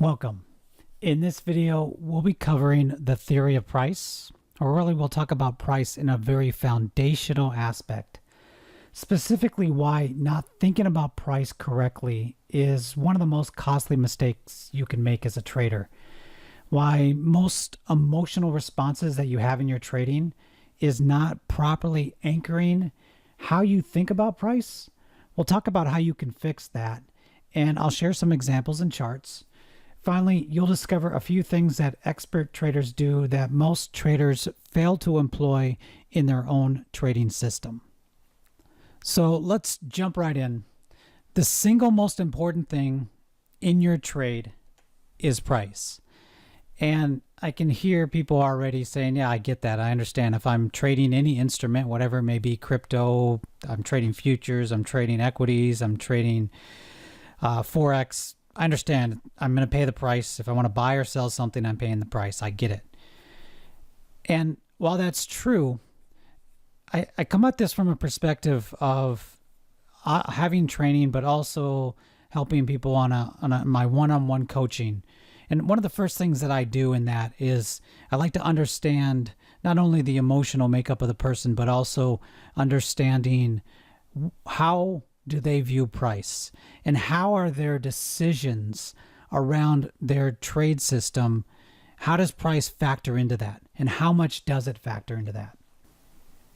Welcome. In this video, we'll be covering the theory of price, or really we'll talk about price in a very foundational aspect. Specifically, why not thinking about price correctly is one of the most costly mistakes you can make as a trader. Why most emotional responses that you have in your trading is not properly anchoring how you think about price. We'll talk about how you can fix that, and I'll share some examples and charts. Finally, you'll discover a few things that expert traders do that most traders fail to employ in their own trading system. So let's jump right in. The single most important thing in your trade is price. And I can hear people already saying, yeah, I get that. I understand. If I'm trading any instrument, whatever it may be, crypto, I'm trading futures, I'm trading equities, I'm trading Forex, I understand. I'm going to pay the price. If I want to buy or sell something, I'm paying the price. I get it. And while that's true, I come at this from a perspective of having training, but also helping people on my one-on-one coaching. And one of the first things that I do in that is I like to understand not only the emotional makeup of the person, but also understanding how do they view price and how are their decisions around their trade system. How does price factor into that? And how much does it factor into that?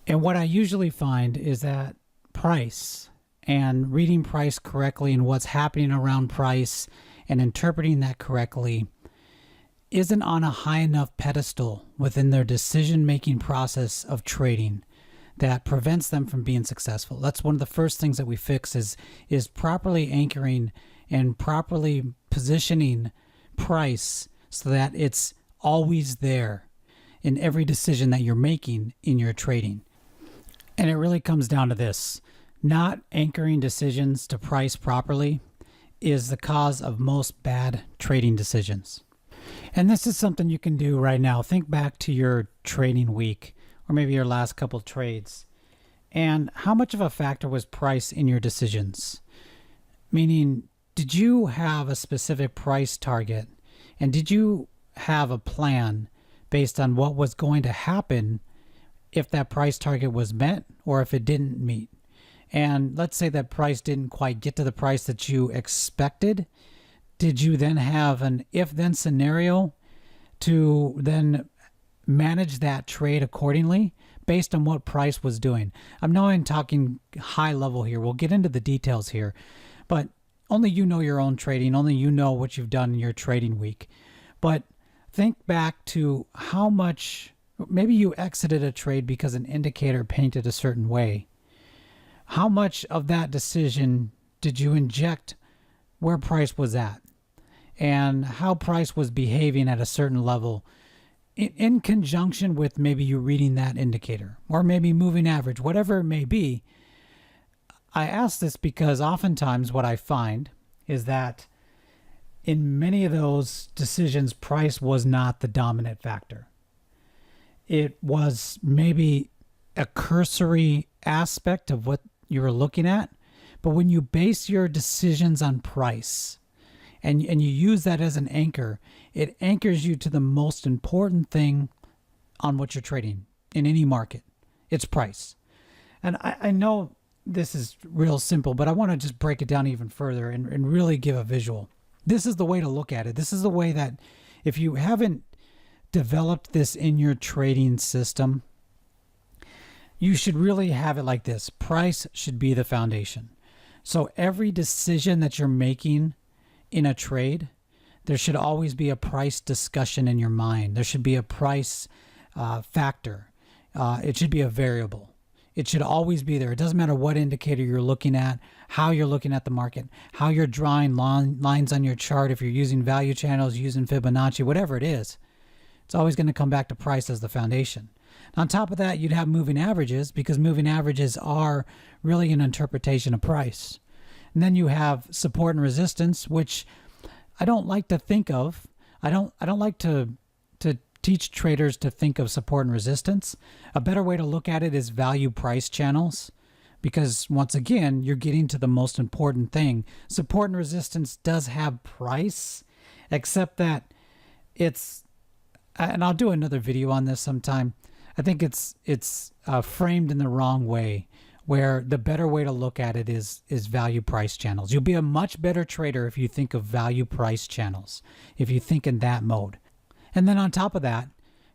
And what I usually find is that price and reading price correctly and what's happening around price and interpreting that correctly isn't on a high enough pedestal within their decision-making process of trading that prevents them from being successful. That's one of the first things that we fix is properly anchoring and properly positioning price so that it's always there in every decision that you're making in your trading. And it really comes down to this. Not anchoring decisions to price properly is the cause of most bad trading decisions. And this is something you can do right now. Think back to your trading week or maybe your last couple trades. And how much of a factor was price in your decisions? Meaning, did you have a specific price target? And did you have a plan based on what was going to happen if that price target was met or if it didn't meet? And let's say that price didn't quite get to the price that you expected. Did you then have an if-then scenario to then manage that trade accordingly based on what price was doing? I'm talking high level here. We'll get into the details here, but only you know your own trading. Only you know what you've done in your trading week. But think back to how much, maybe you exited a trade because an indicator painted a certain way. How much of that decision did you inject where price was at and how price was behaving at a certain level in conjunction with maybe you reading that indicator or maybe moving average, whatever it may be? I ask this because oftentimes what I find is that in many of those decisions, price was not the dominant factor. It was maybe a cursory aspect of what you were looking at, but when you base your decisions on price and you use that as an anchor, it anchors you to the most important thing on what you're trading in any market. It's price. And I know this is real simple, but I want to just break it down even further and really give a visual. This is the way to look at it. This is the way that if you haven't developed this in your trading system, you should really have it like this. Price should be the foundation. So every decision that you're making in a trade, there should always be a price discussion in your mind. There should be a price factor. It should be a variable. It should always be there. It doesn't matter what indicator you're looking at, how you're looking at the market, how you're drawing lines on your chart, if you're using value channels, using Fibonacci, whatever it is. It's always going to come back to price as the foundation. On top of that, you'd have moving averages because moving averages are really an interpretation of price. And then you have support and resistance, which I don't like to think of. I don't like to teach traders to think of support and resistance. A better way to look at it is value price channels, because once again, you're getting to the most important thing. Support and resistance does have price except that it's, and I'll do another video on this sometime. I think it's framed in the wrong way, where the better way to look at it is value price channels. You'll be a much better trader if you think of value price channels, if you think in that mode. And then on top of that,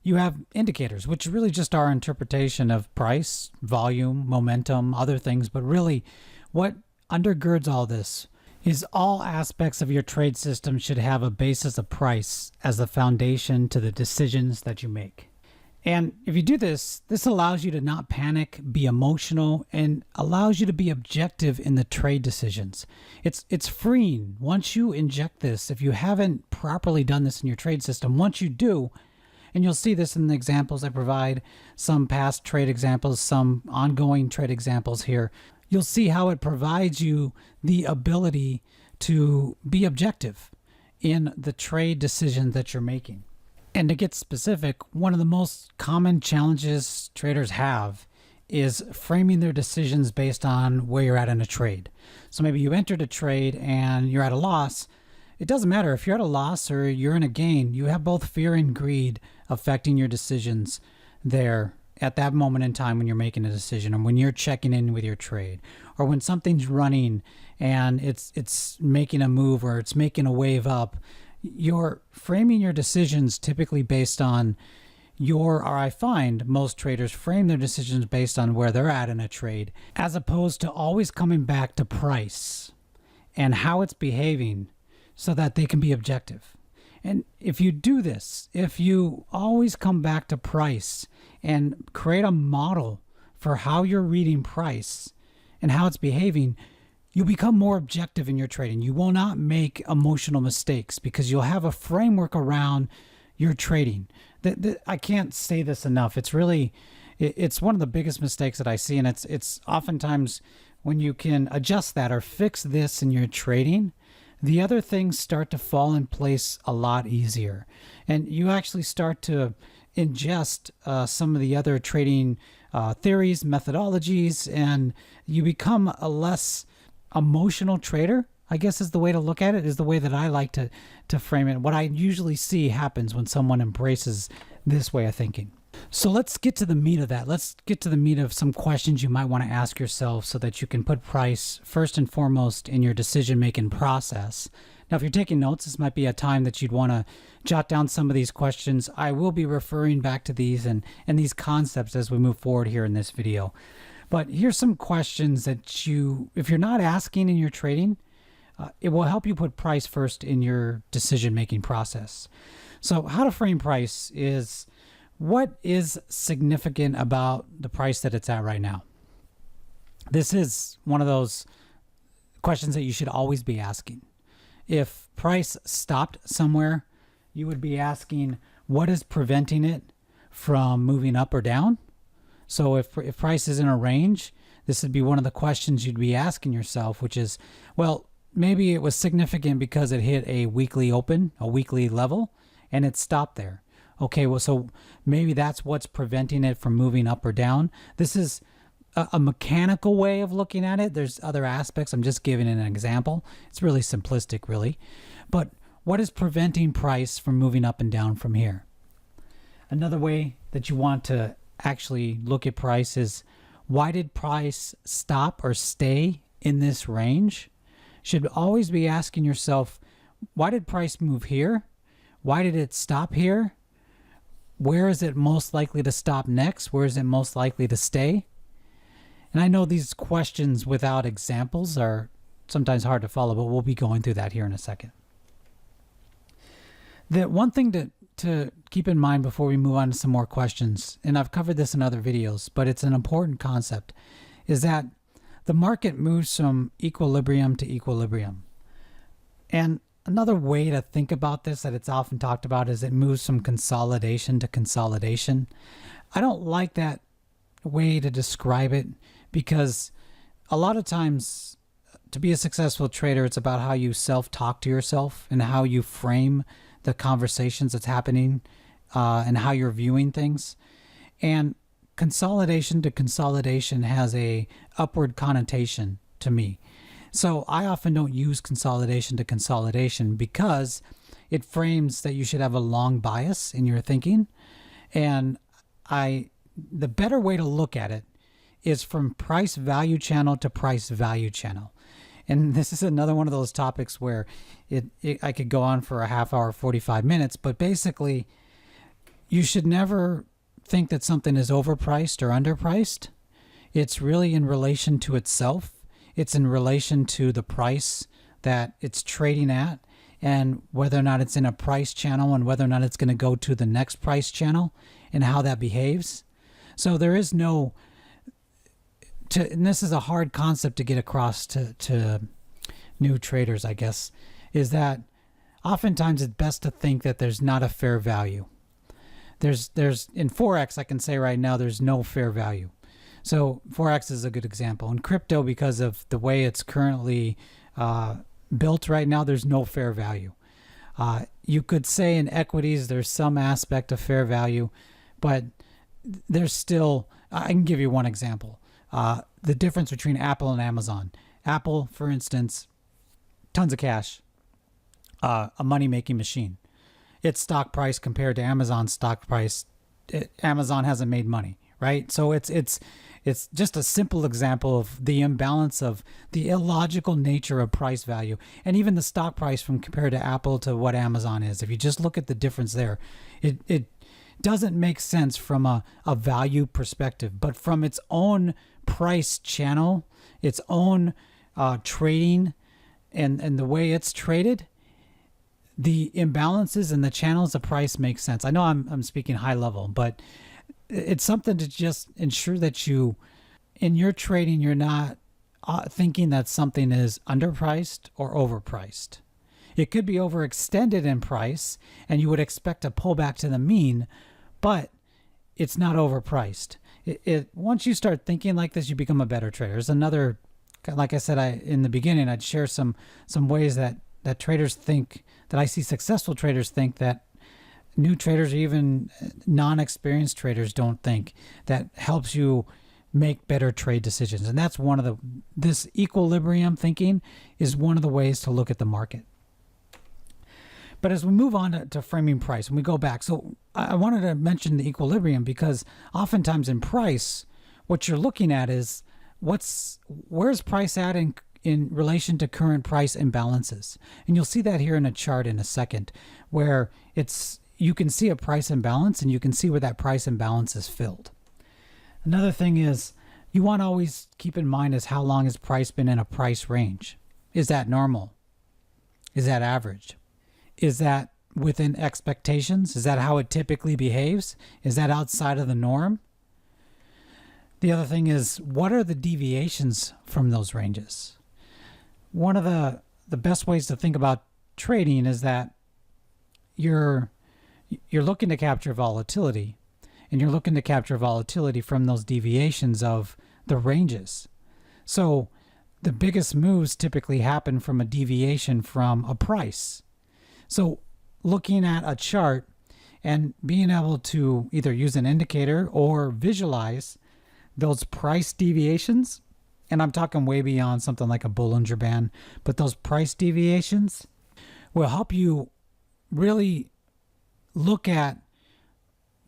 you have indicators, which really just our interpretation of price, volume, momentum, other things. But really what undergirds all this is all aspects of your trade system should have a basis of price as the foundation to the decisions that you make. And if you do this, this allows you to not panic, be emotional, and allows you to be objective in the trade decisions. It's freeing. Once you inject this, if you haven't properly done this in your trade system, once you do, and you'll see this in the examples I provide, some past trade examples, some ongoing trade examples here, you'll see how it provides you the ability to be objective in the trade decision that you're making. And to get specific, one of the most common challenges traders have is framing their decisions based on where you're at in a trade. So maybe you entered a trade and you're at a loss. It doesn't matter if you're at a loss or you're in a gain. You have both fear and greed affecting your decisions there at that moment in time when you're making a decision, or when you're checking in with your trade, or when something's running and it's making a move or it's making a wave up. You're framing your decisions typically based on or I find most traders frame their decisions based on where they're at in a trade, as opposed to always coming back to price and how it's behaving so that they can be objective. And if you do this, if you always come back to price and create a model for how you're reading price and how it's behaving, you'll become more objective in your trading. You will not make emotional mistakes because you'll have a framework around your trading. I can't say this enough. It's really, it's one of the biggest mistakes that I see. And it's oftentimes when you can adjust that or fix this in your trading, the other things start to fall in place a lot easier. And you actually start to ingest some of the other trading theories, methodologies, and you become a less emotional trader, I guess is the way to look at it, is the way that I like to frame it. What I usually see happens when someone embraces this way of thinking. So let's get to the meat of that. Let's get to the meat of some questions you might want to ask yourself so that you can put price first and foremost in your decision-making process. Now, if you're taking notes, this might be a time that you'd want to jot down some of these questions. I will be referring back to these and these concepts as we move forward here in this video. But here's some questions that if you're not asking in your trading, it will help you put price first in your decision-making process. So how to frame price is, what is significant about the price that it's at right now? This is one of those questions that you should always be asking. If price stopped somewhere, you would be asking, what is preventing it from moving up or down? So if price is in a range, this would be one of the questions you'd be asking yourself, which is, well, maybe it was significant because it hit a weekly open, a weekly level, and it stopped there. Okay, well, so maybe that's what's preventing it from moving up or down. This is a mechanical way of looking at it. There's other aspects. I'm just giving an example. It's really simplistic, really. But what is preventing price from moving up and down from here? Another way that you want to actually look at price is, why did price stop or stay in this range? Should always be asking yourself, why did price move here? Why did it stop here? Where is it most likely to stop next? Where is it most likely to stay? And I know these questions without examples are sometimes hard to follow, but we'll be going through that here in a second. The one thing to keep in mind before we move on to some more questions, and I've covered this in other videos, but it's an important concept, is that the market moves from equilibrium to equilibrium. And another way to think about this that it's often talked about is it moves from consolidation to consolidation. I don't like that way to describe it because a lot of times to be a successful trader, it's about how you self-talk to yourself and how you frame the conversations that's happening and how you're viewing things. And consolidation to consolidation has a upward connotation to me. So I often don't use consolidation to consolidation because it frames that you should have a long bias in your thinking. And the better way to look at it is from price value channel to price value channel. And this is another one of those topics where I could go on for a half hour, 45 minutes, but basically you should never think that something is overpriced or underpriced. It's really in relation to itself. It's in relation to the price that it's trading at, and whether or not it's in a price channel, and whether or not it's going to go to the next price channel and how that behaves. So there is no, and this is a hard concept to get across to new traders, I guess, is that oftentimes it's best to think that there's not a fair value. There's in Forex, I can say right now, there's no fair value. So Forex is a good example. In crypto, because of the way it's currently built right now, there's no fair value. You could say in equities, there's some aspect of fair value, but there's still, I can give you one example. The difference between Apple and Amazon. Apple, for instance, tons of cash, a money-making machine. Its stock price compared to Amazon's stock price, Amazon hasn't made money, right? So it's just a simple example of the imbalance of the illogical nature of price value, and even the stock price from compared to Apple to what Amazon is. If you just look at the difference there, it doesn't make sense from a value perspective, but from its own price channel, its own trading, and the way it's traded, the imbalances and the channels of price make sense. I know I'm speaking high level, but it's something to just ensure that you, in your trading, you're not thinking that something is underpriced or overpriced. It could be overextended in price, and you would expect a pullback to the mean, but it's not overpriced. Once you start thinking like this, you become a better trader. There's another, like I said, in the beginning, I'd share some ways that traders think, that I see successful traders think that new traders or even non-experienced traders don't think, that helps you make better trade decisions. And that's one of this equilibrium thinking is one of the ways to look at the market. But as we move on to framing price, and we go back, so I wanted to mention the equilibrium because oftentimes in price, what you're looking at is where's price at in relation to current price imbalances. And you'll see that here in a chart in a second, where you can see a price imbalance and you can see where that price imbalance is filled. Another thing is you want to always keep in mind is how long has price been in a price range? Is that normal? Is that average? Is that within expectations? Is that how it typically behaves? Is that outside of the norm? The other thing is, what are the deviations from those ranges? One of the best ways to think about trading is that you're looking to capture volatility, and you're looking to capture volatility from those deviations of the ranges. So the biggest moves typically happen from a deviation from a price. So looking at a chart and being able to either use an indicator or visualize those price deviations, and I'm talking way beyond something like a Bollinger Band, but those price deviations will help you really look at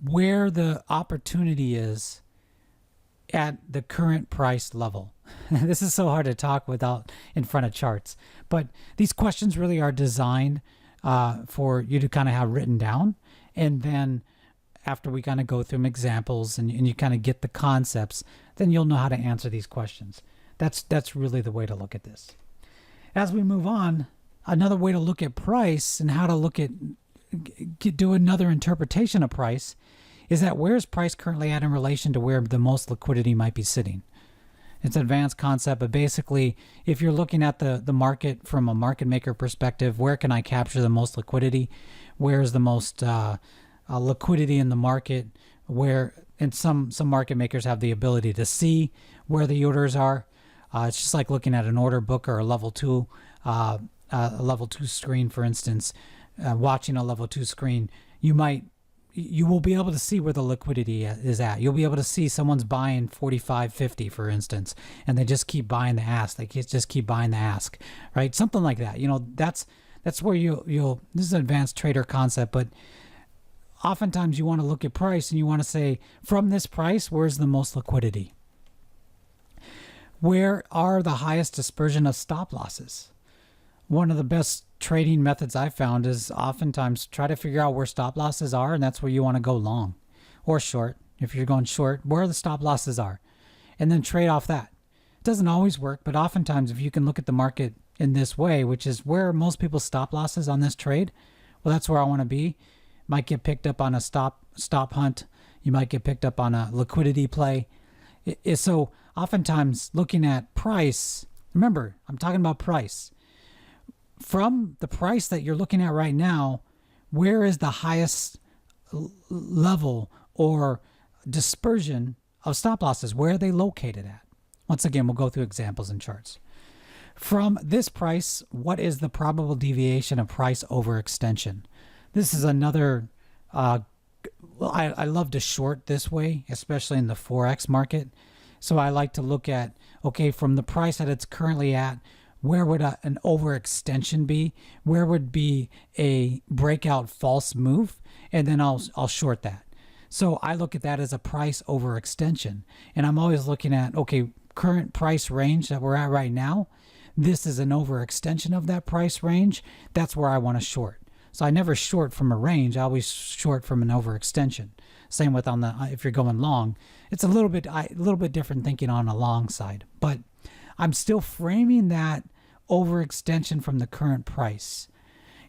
where the opportunity is at the current price level. This is so hard to talk without in front of charts, but these questions really are designed for you to kind of have written down, and then after we kind of go through some examples and you kind of get the concepts, then you'll know how to answer these questions. That's really the way to look at this. As we move on, another way to look at price and how to look at do another interpretation of price is that where is price currently at in relation to where the most liquidity might be sitting. It's an advanced concept, but basically, if you're looking at the market from a market maker perspective, where can I capture the most liquidity? Where is the most liquidity in the market? And some market makers have the ability to see where the orders are. It's just like looking at an order book or a level 2 screen, for instance. Watching a level 2 screen, you will be able to see where the liquidity is at. You'll be able to see someone's buying 45.50, for instance, and they just keep buying the ask. They just keep buying the ask, right? Something like that. That's That's where you'll this is an advanced trader concept, but oftentimes you want to look at price and you want to say, from this price, where's the most liquidity? Where are the highest dispersion of stop losses? One of the best trading methods I've found is oftentimes try to figure out where stop losses are, and that's where you want to go long or short. If you're going short, where the stop losses are, and then trade off that. It doesn't always work, but oftentimes if you can look at the market in this way, which is where most people's stop losses on this trade, well, that's where I want to be. Might get picked up on a stop hunt. You might get picked up on a liquidity play. So oftentimes looking at price, remember, I'm talking about price. From the price that you're looking at right now, where is the highest level or dispersion of stop losses? Where are they located at? Once again, we'll go through examples and charts. From this price, what is the probable deviation of price over extension? This is another, I love to short this way, especially in the Forex market. So I like to look at, okay, from the price that it's currently at, where would an overextension be? Where would be a breakout false move? And then I'll short that. So I look at that as a price overextension. And I'm always looking at, okay, current price range that we're at right now, this is an overextension of that price range. That's where I want to short. So I never short from a range. I always short from an overextension. Same with on the if you're going long, it's a little bit different thinking on a long side. But I'm still framing that overextension from the current price.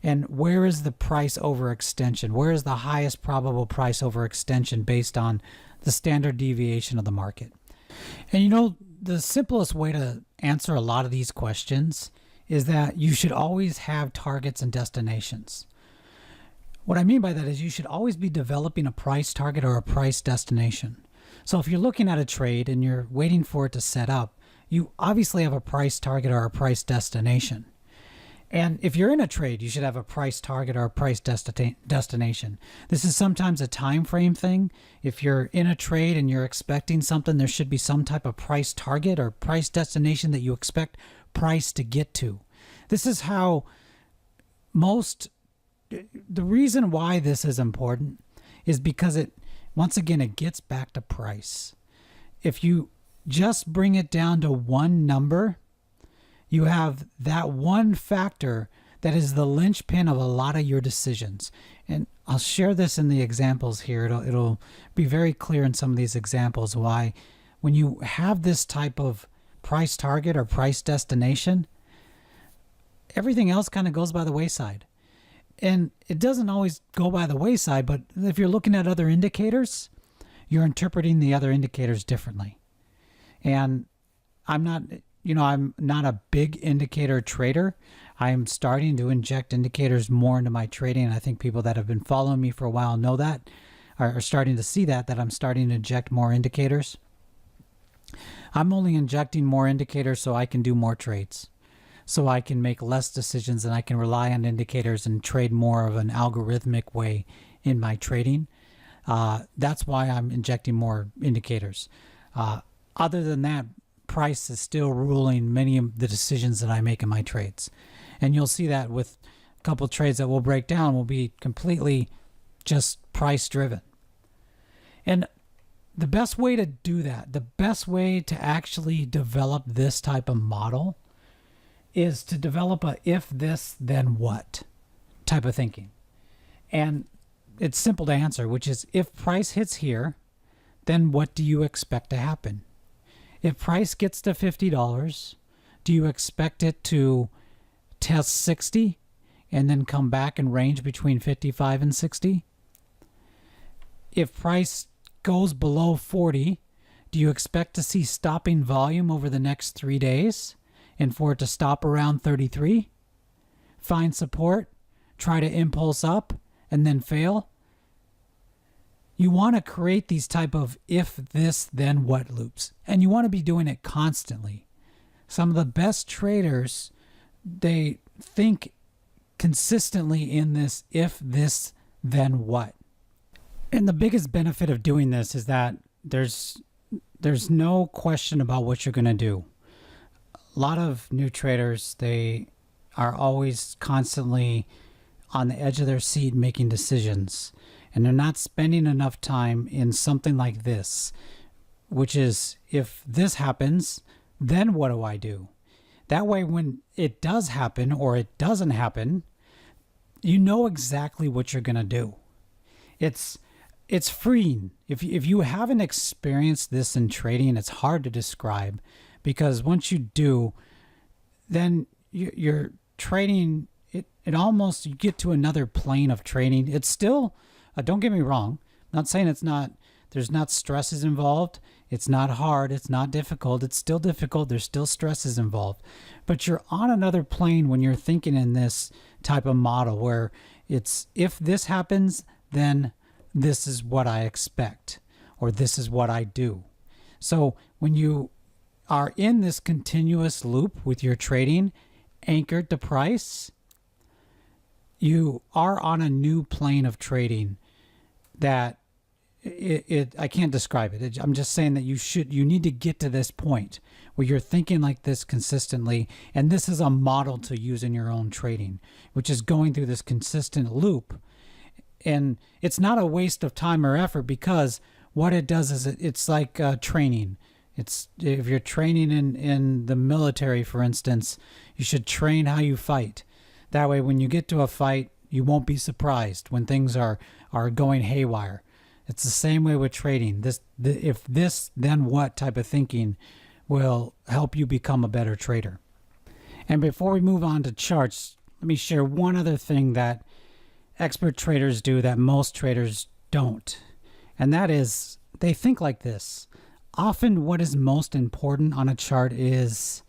And where is the price overextension? Where is the highest probable price overextension based on the standard deviation of the market? And you know, the simplest way to answer a lot of these questions is that you should always have targets and destinations. What I mean by that is you should always be developing a price target or a price destination. So if you're looking at a trade and you're waiting for it to set up, you obviously have a price target or a price destination. And if you're in a trade, you should have a price target or a price destination. This is sometimes a time frame thing. If you're in a trade and you're expecting something, there should be some type of price target or price destination that you expect price to get to. This is how the reason why this is important is because once again, it gets back to price. If you just bring it down to one number, you have that one factor that is the linchpin of a lot of your decisions. And I'll share this in the examples here. It'll be very clear in some of these examples why when you have this type of price target or price destination, everything else kind of goes by the wayside. And it doesn't always go by the wayside, but if you're looking at other indicators, you're interpreting the other indicators differently. And I'm not a big indicator trader. I'm starting to inject indicators more into my trading. And I think people that have been following me for a while know that, are starting to see that I'm starting to inject more indicators. I'm only injecting more indicators so I can do more trades. So I can make less decisions and I can rely on indicators and trade more of an algorithmic way in my trading. That's why I'm injecting more indicators. Other than that, price is still ruling many of the decisions that I make in my trades. And you'll see that with a couple of trades that we'll break down will be completely just price driven. And the best way to do that, the best way to actually develop this type of model is to develop a if this then what type of thinking. And it's simple to answer, which is if price hits here, then what do you expect to happen? If price gets to $50, do you expect it to test 60 and then come back and range between 55 and 60? If price goes below 40, do you expect to see stopping volume over the next 3 days and for it to stop around 33? Find support, try to impulse up, and then fail? You want to create these type of if this then what loops, and you want to be doing it constantly. Some of the best traders, they think consistently in this if this then what. And the biggest benefit of doing this is that there's no question about what you're going to do. A lot of new traders, they are always constantly on the edge of their seat making decisions, and they're not spending enough time in something like this, which is, if this happens, then what do I do? That way, when it does happen or it doesn't happen, you know exactly what you're going to do. It's freeing. If you haven't experienced this in trading, it's hard to describe, because once you do, then you're trading. It almost, you get to another plane of trading. It's still, don't get me wrong, I'm not saying there's not stresses involved. It's not hard. It's not difficult. It's still difficult. There's still stresses involved. But you're on another plane when you're thinking in this type of model where it's, if this happens, then this is what I expect, or this is what I do. So when you are in this continuous loop with your trading anchored to price, you are on a new plane of trading that I can't describe it. I'm just saying that you need to get to this point where you're thinking like this consistently, and this is a model to use in your own trading, which is going through this consistent loop. And it's not a waste of time or effort, because what it does is it's like training. It's, if you're training in the military, for instance, you should train how you fight. That way, when you get to a fight, you won't be surprised when things are going haywire. It's the same way with trading. If this, then what type of thinking will help you become a better trader. And before we move on to charts, let me share one other thing that expert traders do that most traders don't. And that is, they think like this. Often what is most important on a chart is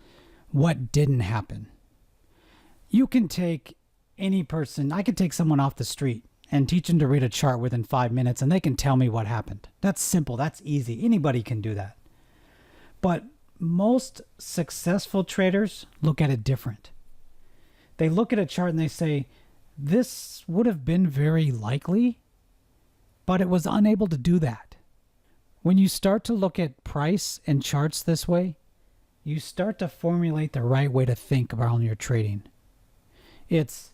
what didn't happen. You can take any person, I could take someone off the street and teach them to read a chart within 5 minutes, and they can tell me what happened. That's simple. That's easy. Anybody can do that. But most successful traders look at it different. They look at a chart and they say, this would have been very likely, but it was unable to do that. When you start to look at price and charts this way, you start to formulate the right way to think around your trading. It's,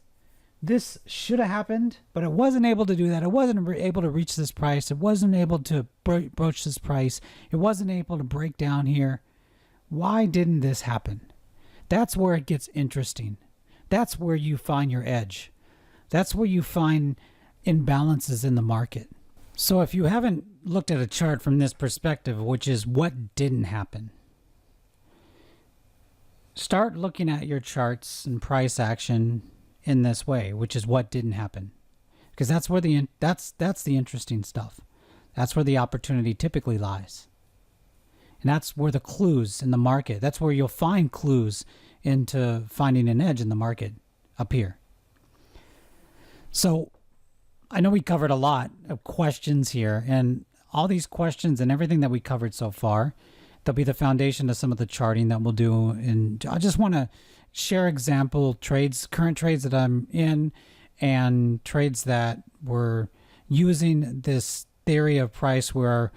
this should have happened, but it wasn't able to do that. It wasn't able to reach this price. It wasn't able to broach this price. It wasn't able to break down here. Why didn't this happen? That's where it gets interesting. That's where you find your edge. That's where you find imbalances in the market. So if you haven't looked at a chart from this perspective, which is what didn't happen, start looking at your charts and price action in this way, which is what didn't happen, because that's where that's the interesting stuff. That's where the opportunity typically lies, and that's where the clues in the market. That's where you'll find clues into finding an edge in the market appear. So I know we covered a lot of questions here, and all these questions and everything that we covered so far, they'll be the foundation of some of the charting that we'll do. And I just want to share example trades, current trades that I'm in, and trades that were using this theory of price where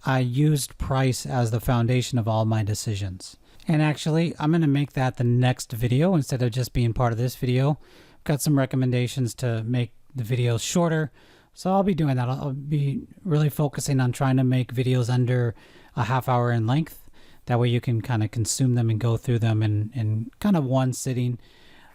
I used price as the foundation of all my decisions. And actually, I'm going to make that the next video instead of just being part of this video. I've got some recommendations to make the videos shorter, so I'll be doing that. I'll be really focusing on trying to make videos under a half hour in length. That way you can kind of consume them and go through them in kind of one sitting,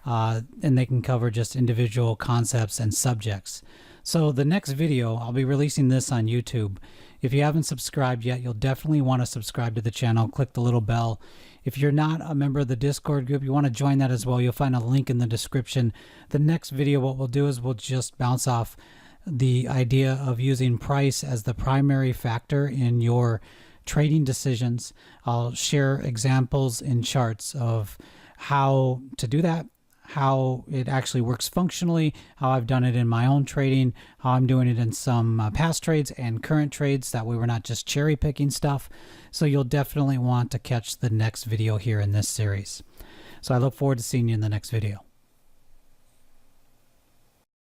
and they can cover just individual concepts and subjects. So the next video, I'll be releasing this on YouTube. If you haven't subscribed yet, you'll definitely want to subscribe to the channel. Click the little bell. If you're not a member of the Discord group, you want to join that as well. You'll find a link in the description. The next video, what we'll do is we'll just bounce off the idea of using price as the primary factor in your trading decisions. I'll share examples in charts of how to do that, how it actually works functionally, how I've done it in my own trading, how I'm doing it in some past trades and current trades. That way we're not just cherry picking stuff. So you'll definitely want to catch the next video here in this series. So I look forward to seeing you in the next video.